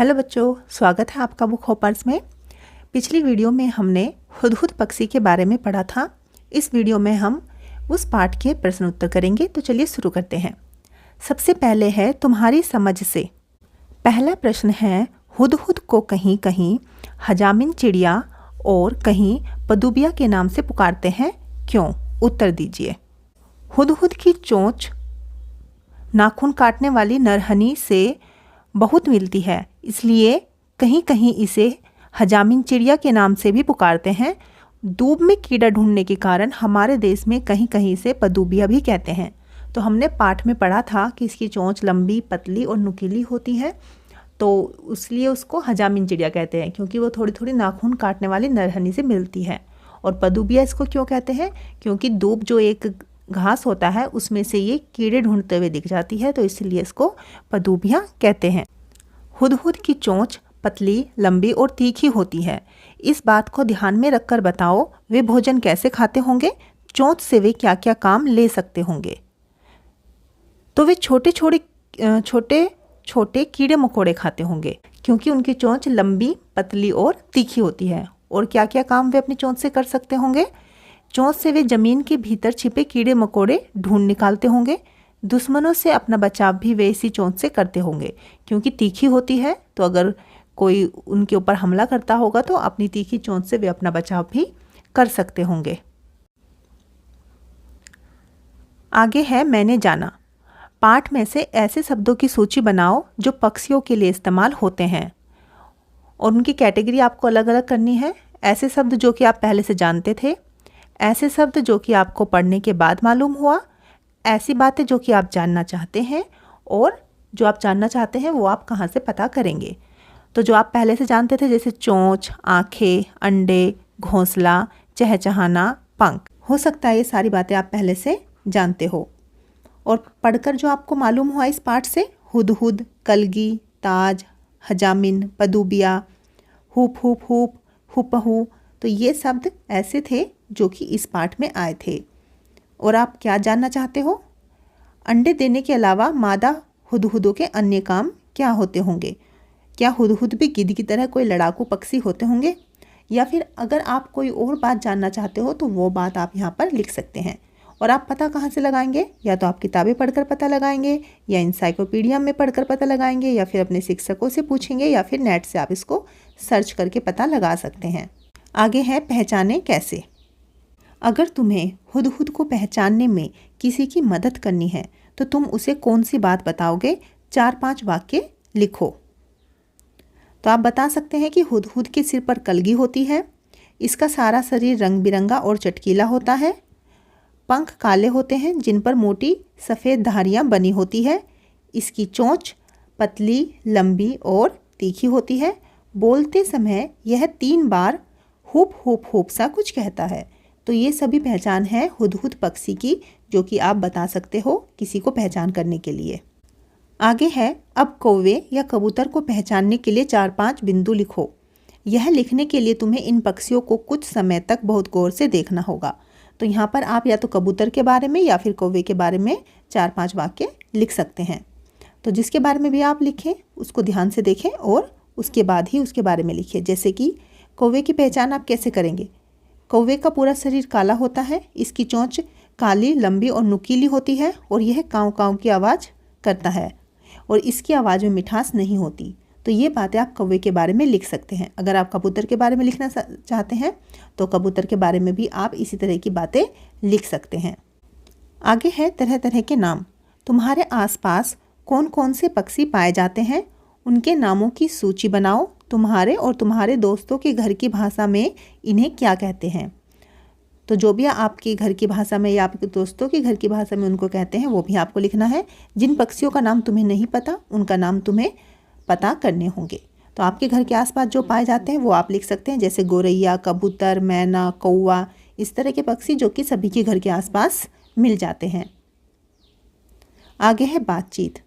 Hello बच्चों, स्वागत है आपका बुक हॉपर्स में। पिछली वीडियो में हमने हुदहुद पक्षी के बारे में पढ़ा था। इस वीडियो में हम उस पाठ के प्रश्न उत्तर करेंगे। तो चलिए शुरू करते हैं। सबसे पहले है तुम्हारी समझ से। पहला प्रश्न है, हुदहुद को कहीं कहीं हजामिन चिड़िया और कहीं पदूबिया के नाम से पुकारते हैं, क्यों? उत्तर दीजिए। हुदहुद की चोंच नाखून काटने वाली नरहनी से बहुत मिलती है, इसलिए कहीं कहीं इसे हजामिन चिड़िया के नाम से भी पुकारते हैं। दूब में कीड़ा ढूंढने के कारण हमारे देश में कहीं कहीं इसे पदूबिया भी कहते हैं। तो हमने पाठ में पढ़ा था कि इसकी चोंच लंबी, पतली और नुकीली होती है, तो इसलिए उसको हजामिन चिड़िया कहते हैं, क्योंकि वो थोड़ी थोड़ी नाखून काटने वाली नरहनी से मिलती है। और पदूबिया इसको क्यों कहते हैं? क्योंकि दूब जो एक घास होता है उसमें से ये कीड़े ढूंढते हुए दिख जाती है, तो इसलिए इसको पदूबिया कहते हैं। हुदहुद की चोंच पतली, लंबी और तीखी होती है। इस बात को ध्यान में रखकर बताओ वे भोजन कैसे खाते होंगे, चोंच से वे क्या क्या काम ले सकते होंगे। तो वे छोटे छोटे कीड़े मकोड़े खाते होंगे, क्योंकि उनकी चोंच लंबी, पतली और तीखी होती है। और क्या क्या काम वे अपनी चोंच से कर सकते होंगे? चोंच से वे जमीन के भीतर छिपे कीड़े मकोड़े ढूंढ निकालते होंगे। दुश्मनों से अपना बचाव भी वे इसी चोंच से करते होंगे, क्योंकि तीखी होती है। तो अगर कोई उनके ऊपर हमला करता होगा तो अपनी तीखी चोंच से वे अपना बचाव भी कर सकते होंगे। आगे है मैंने जाना। पाठ में से ऐसे शब्दों की सूची बनाओ जो पक्षियों के लिए इस्तेमाल होते हैं, और उनकी कैटेगरी आपको अलग अलग करनी है। ऐसे शब्द जो कि आप पहले से जानते थे, ऐसे शब्द जो कि आपको पढ़ने के बाद मालूम हुआ, ऐसी बातें जो कि आप जानना चाहते हैं, और जो आप जानना चाहते हैं वो आप कहाँ से पता करेंगे। तो जो आप पहले से जानते थे, जैसे चोंच, आँखें, अंडे, घोंसला, चहचहाना, पंख, हो सकता है ये सारी बातें आप पहले से जानते हो। और पढ़कर जो आपको मालूम हुआ इस पाठ से, हुदहुद, कलगी, ताज, हजामिन, पदूबिया, हुप हुप हुप, हुपहू, तो ये शब्द ऐसे थे जो कि इस पाठ में आए थे। और आप क्या जानना चाहते हो? अंडे देने के अलावा मादा हुदहुदों के अन्य काम क्या होते होंगे? क्या हुदहुद भी गिद्ध की तरह कोई लड़ाकू पक्षी होते होंगे? या फिर अगर आप कोई और बात जानना चाहते हो तो वो बात आप यहाँ पर लिख सकते हैं। और आप पता कहाँ से लगाएंगे? या तो आप किताबें पढ़कर पता लगाएंगे, या इंसाइक्लोपीडिया में पढ़कर पता लगाएंगे, या फिर अपने शिक्षकों से पूछेंगे, या फिर नेट से आप इसको सर्च करके पता लगा सकते हैं। आगे है पहचाने कैसे। अगर तुम्हें हुदहुद को पहचानने में किसी की मदद करनी है तो तुम उसे कौन सी बात बताओगे? 4-5 वाक्य लिखो। तो आप बता सकते हैं कि हुदहुद के सिर पर कलगी होती है, इसका सारा शरीर रंग बिरंगा और चटकीला होता है, पंख काले होते हैं जिन पर मोटी सफ़ेद धारियाँ बनी होती है, इसकी चोंच पतली, लंबी और तीखी होती है, बोलते समय यह 3 बार हुप हुप हुप सा कुछ कहता है। तो ये सभी पहचान है हुदहुद पक्षी की, जो कि आप बता सकते हो किसी को पहचान करने के लिए। आगे है, अब कौवे या कबूतर को पहचानने के लिए 4-5 बिंदु लिखो। यह लिखने के लिए तुम्हें इन पक्षियों को कुछ समय तक बहुत गौर से देखना होगा। तो यहाँ पर आप या तो कबूतर के बारे में या फिर कौवे के बारे में 4-5 वाक्य लिख सकते हैं। तो जिसके बारे में भी आप लिखें उसको ध्यान से देखें और उसके बाद ही उसके बारे में लिखिए। जैसे कि कौवे की पहचान आप कैसे करेंगे? कौवे का पूरा शरीर काला होता है, इसकी चोंच काली, लंबी और नुकीली होती है, और यह काँव काँव की आवाज़ करता है, और इसकी आवाज़ में मिठास नहीं होती। तो ये बातें आप कौवे के बारे में लिख सकते हैं। अगर आप कबूतर के बारे में लिखना चाहते हैं तो कबूतर के बारे में भी आप इसी तरह की बातें लिख सकते हैं। आगे है तरह तरह के नाम। तुम्हारे आसपास कौन कौन से पक्षी पाए जाते हैं, उनके नामों की सूची बनाओ। तुम्हारे और तुम्हारे दोस्तों के घर की भाषा में इन्हें क्या कहते हैं? तो जो भी आपके घर की भाषा में या आपके दोस्तों के घर की भाषा में उनको कहते हैं वो भी आपको लिखना है। जिन पक्षियों का नाम तुम्हें नहीं पता उनका नाम तुम्हें पता करने होंगे। तो आपके घर के आसपास जो पाए जाते हैं वो आप लिख सकते हैं, जैसे गोरैया, कबूतर, मैना, कौवा, इस तरह के पक्षी जो कि सभी के घर के आसपास मिल जाते हैं। आगे है बातचीत।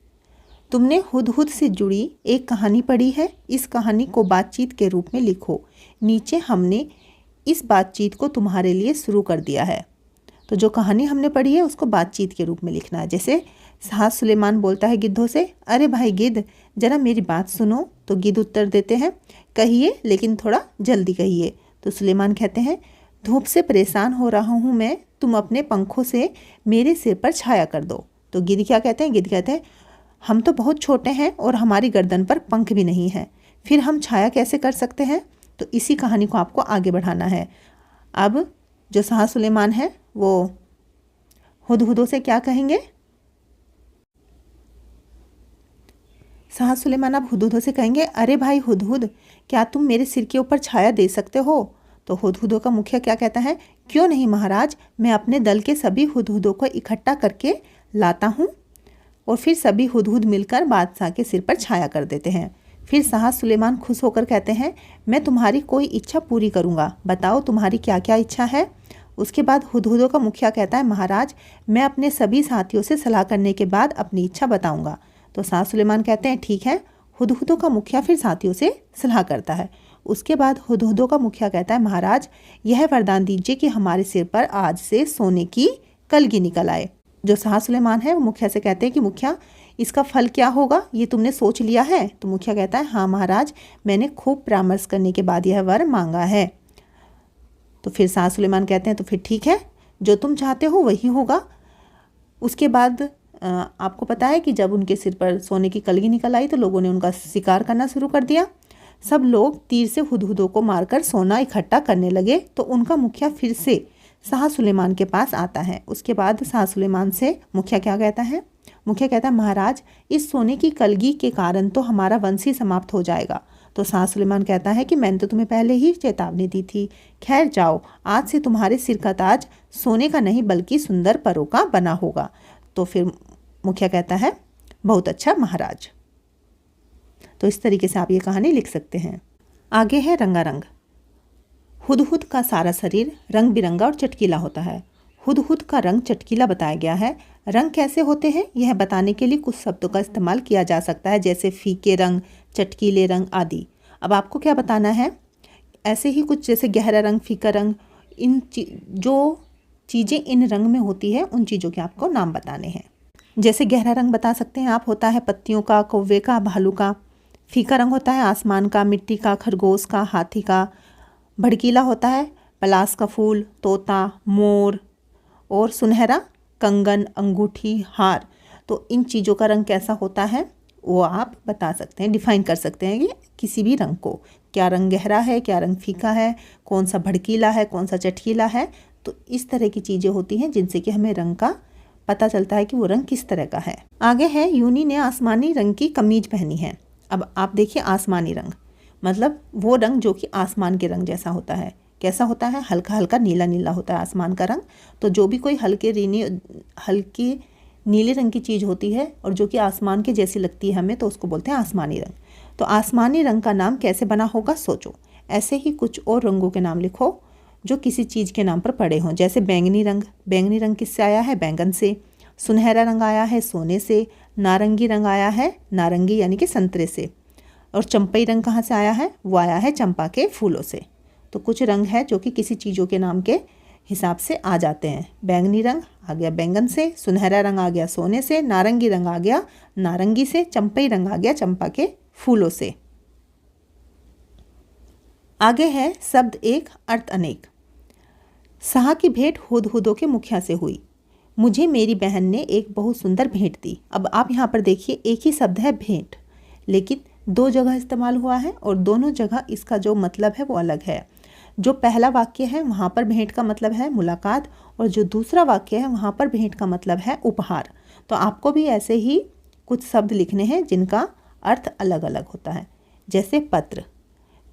तुमने हुदहुद से जुड़ी एक कहानी पढ़ी है, इस कहानी को बातचीत के रूप में लिखो। नीचे हमने इस बातचीत को तुम्हारे लिए शुरू कर दिया है। तो जो कहानी हमने पढ़ी है उसको बातचीत के रूप में लिखना है। जैसे शाह सुलेमान बोलता है गिद्धों से, अरे भाई गिद्ध, जरा मेरी बात सुनो। तो गिद्ध उत्तर देते हैं, कहिए लेकिन थोड़ा जल्दी कहिए। तो सुलेमान कहते हैं, धूप से परेशान हो रहा हूँ मैं, तुम अपने पंखों से मेरे सिर पर छाया कर दो। तो गिद्ध क्या कहते हैं? गिद्ध कहते हैं, हम तो बहुत छोटे हैं और हमारी गर्दन पर पंख भी नहीं है, फिर हम छाया कैसे कर सकते हैं? तो इसी कहानी को आपको आगे बढ़ाना है। अब जो शाह सुलेमान है वो हुदहुदों से क्या कहेंगे? शाह सुलेमान अब हुदहुदों से कहेंगे, अरे भाई हुदहुद, क्या तुम मेरे सिर के ऊपर छाया दे सकते हो? तो हुदहुदों का मुखिया क्या कहता है? क्यों नहीं महाराज, मैं अपने दल के सभी हुदहुदों को इकट्ठा करके लाता हूँ और फिर सभी हुदहुद मिलकर बादशाह के सिर पर छाया कर देते हैं। फिर शाह सुलेमान खुश होकर कहते हैं, मैं तुम्हारी कोई इच्छा पूरी करूँगा, बताओ तुम्हारी क्या क्या इच्छा है? उसके बाद हुदहुदों का मुखिया कहता है, महाराज मैं अपने सभी साथियों से सलाह करने के बाद अपनी इच्छा बताऊँगा। तो शाह सुलेमान कहते हैं, ठीक है। हुदहुदों का मुखिया फिर साथियों से सलाह करता है। उसके बाद हुदहुदों का मुखिया कहता है, महाराज यह वरदान दीजिए कि हमारे सिर पर आज से सोने की कलगी निकल आए। जो शाह सुलेमान है वो मुखिया से कहते हैं कि मुखिया इसका फल क्या होगा, ये तुमने सोच लिया है? तो मुखिया कहता है, हाँ महाराज, मैंने खूब परामर्श करने के बाद यह वर मांगा है। तो फिर शाह सुलेमान कहते हैं, तो फिर ठीक है, जो तुम चाहते हो वही होगा। उसके बाद आपको पता है कि जब उनके सिर पर सोने की कलगी निकल आई तो लोगों ने उनका शिकार करना शुरू कर दिया। सब लोग तीर से हुदहुदों को मारकर सोना इकट्ठा करने लगे। तो उनका मुखिया फिर से शाह सुलेमान के पास आता है। उसके बाद शाह सुलेमान से मुखिया क्या कहता है? मुखिया कहता है, महाराज इस सोने की कलगी के कारण तो हमारा वंश ही समाप्त हो जाएगा। तो शाह सुलेमान कहता है कि मैंने तो तुम्हें पहले ही चेतावनी दी थी। खैर जाओ, आज से तुम्हारे सिर का ताज सोने का नहीं बल्कि सुंदर परों का बना होगा। तो फिर मुखिया कहता है, बहुत अच्छा महाराज। तो इस तरीके से आप ये कहानी लिख सकते हैं। आगे है रंगारंग। हुदहुद का सारा शरीर रंग बिरंगा और चटकीला होता है। हुदहुद का रंग चटकीला बताया गया है। रंग कैसे होते हैं यह बताने के लिए कुछ शब्दों का इस्तेमाल किया जा सकता है, जैसे फीके रंग, चटकीले रंग आदि। अब आपको क्या बताना है? ऐसे ही कुछ, जैसे गहरा रंग, फीका रंग, जो चीज़ें इन रंग में होती है उन चीज़ों के आपको नाम बताने हैं। जैसे गहरा रंग बता सकते हैं आप, होता है पत्तियों का, कौवे का, भालू का। फीका रंग होता है आसमान का, मिट्टी का, खरगोश का, हाथी का। भड़कीला होता है पलाश का फूल, तोता, मोर। और सुनहरा कंगन, अंगूठी, हार। तो इन चीज़ों का रंग कैसा होता है वो आप बता सकते हैं, डिफाइन कर सकते हैं कि किसी भी रंग को, क्या रंग गहरा है, क्या रंग फीका है, कौन सा भड़कीला है, कौन सा चटकीला है। तो इस तरह की चीज़ें होती हैं जिनसे कि हमें रंग का पता चलता है कि वो रंग किस तरह का है। आगे है, यूनी ने आसमानी रंग की कमीज पहनी है। अब आप देखिए, आसमानी रंग मतलब वो रंग जो कि आसमान के रंग जैसा होता है। कैसा होता है? हल्का हल्का नीला नीला होता है आसमान का रंग। तो जो भी कोई हल्के नीले रंग की चीज़ होती है और जो कि आसमान के जैसी लगती है हमें, तो उसको बोलते हैं आसमानी रंग। तो आसमानी रंग का नाम कैसे बना होगा सोचो। ऐसे ही कुछ और रंगों के नाम लिखो जो किसी चीज़ के नाम पर पड़े हों। जैसे बैंगनी रंग, बैंगनी रंग किससे आया है? बैंगन से। सुनहरा रंग आया है सोने से। नारंगी रंग आया है नारंगी यानी कि संतरे से। और चंपई रंग कहाँ से आया है? वो आया है चंपा के फूलों से। तो कुछ रंग है जो कि किसी चीज़ों के नाम के हिसाब से आ जाते हैं। बैंगनी रंग आ गया बैंगन से, सुनहरा रंग आ गया सोने से, नारंगी रंग आ गया नारंगी से, चंपई रंग आ गया चंपा के फूलों से। आगे है शब्द एक अर्थ अनेक। शाह की भेंट हुदहुदों के मुखिया से हुई। मुझे मेरी बहन ने एक बहुत सुंदर भेंट दी। अब आप यहाँ पर देखिए, एक ही शब्द है भेंट, लेकिन दो जगह इस्तेमाल हुआ है और दोनों जगह इसका जो मतलब है वो अलग है। जो पहला वाक्य है वहाँ पर भेंट का मतलब है मुलाकात, और जो दूसरा वाक्य है वहाँ पर भेंट का मतलब है उपहार। तो आपको भी ऐसे ही कुछ शब्द लिखने हैं जिनका अर्थ अलग अलग होता है। जैसे पत्र,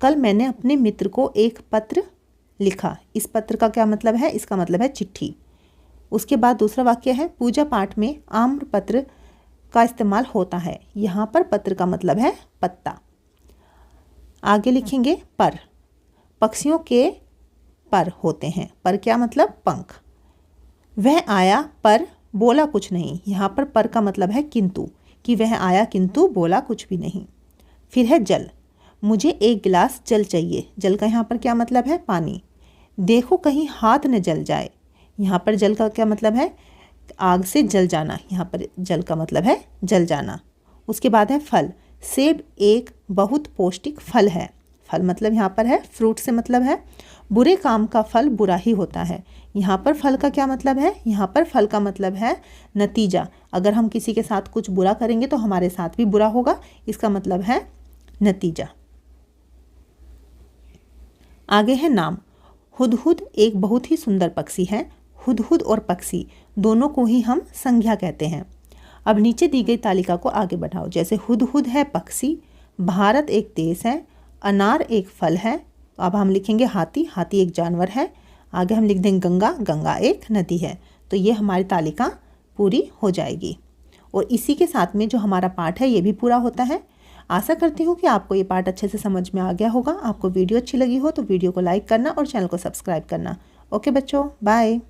कल मैंने अपने मित्र को एक पत्र लिखा। इस पत्र का क्या मतलब है? इसका मतलब है चिट्ठी। उसके बाद दूसरा वाक्य है, पूजा पाठ में आम्र पत्र का इस्तेमाल होता है। यहाँ पर पत्र का मतलब है पत्ता। आगे लिखेंगे पर, पक्षियों के पर होते हैं। पर क्या मतलब? पंख। वह आया पर बोला कुछ नहीं। यहाँ पर का मतलब है किंतु, कि वह आया किंतु बोला कुछ भी नहीं। फिर है जल, मुझे एक गिलास जल चाहिए। जल का यहाँ पर क्या मतलब है? पानी। देखो कहीं हाथ न जल जाए। यहाँ पर जल का क्या मतलब है? आग से जल जाना। यहाँ पर जल का मतलब है जल जाना। उसके बाद है फल, सेब एक बहुत पौष्टिक फल है। फल मतलब यहाँ पर है फ्रूट से मतलब है। बुरे काम का फल बुरा ही होता है। यहाँ पर फल का क्या मतलब है? यहाँ पर फल का मतलब है नतीजा। अगर हम किसी के साथ कुछ बुरा करेंगे तो हमारे साथ भी बुरा होगा, इसका मतलब है नतीजा। आगे है नाम। हुदहुद एक बहुत ही सुंदर पक्षी है। हुदहुद और पक्षी दोनों को ही हम संज्ञा कहते हैं। अब नीचे दी गई तालिका को आगे बढ़ाओ। जैसे हुदहुद है पक्षी, भारत एक देश है, अनार एक फल है। अब हम लिखेंगे हाथी, हाथी एक जानवर है। आगे हम लिख देंगे गंगा, गंगा एक नदी है। तो ये हमारी तालिका पूरी हो जाएगी और इसी के साथ में जो हमारा पाठ है ये भी पूरा होता है। आशा करती हूँ कि आपको ये पाठ अच्छे से समझ में आ गया होगा। आपको वीडियो अच्छी लगी हो तो वीडियो को लाइक करना और चैनल को सब्सक्राइब करना। ओके बच्चों, बाय।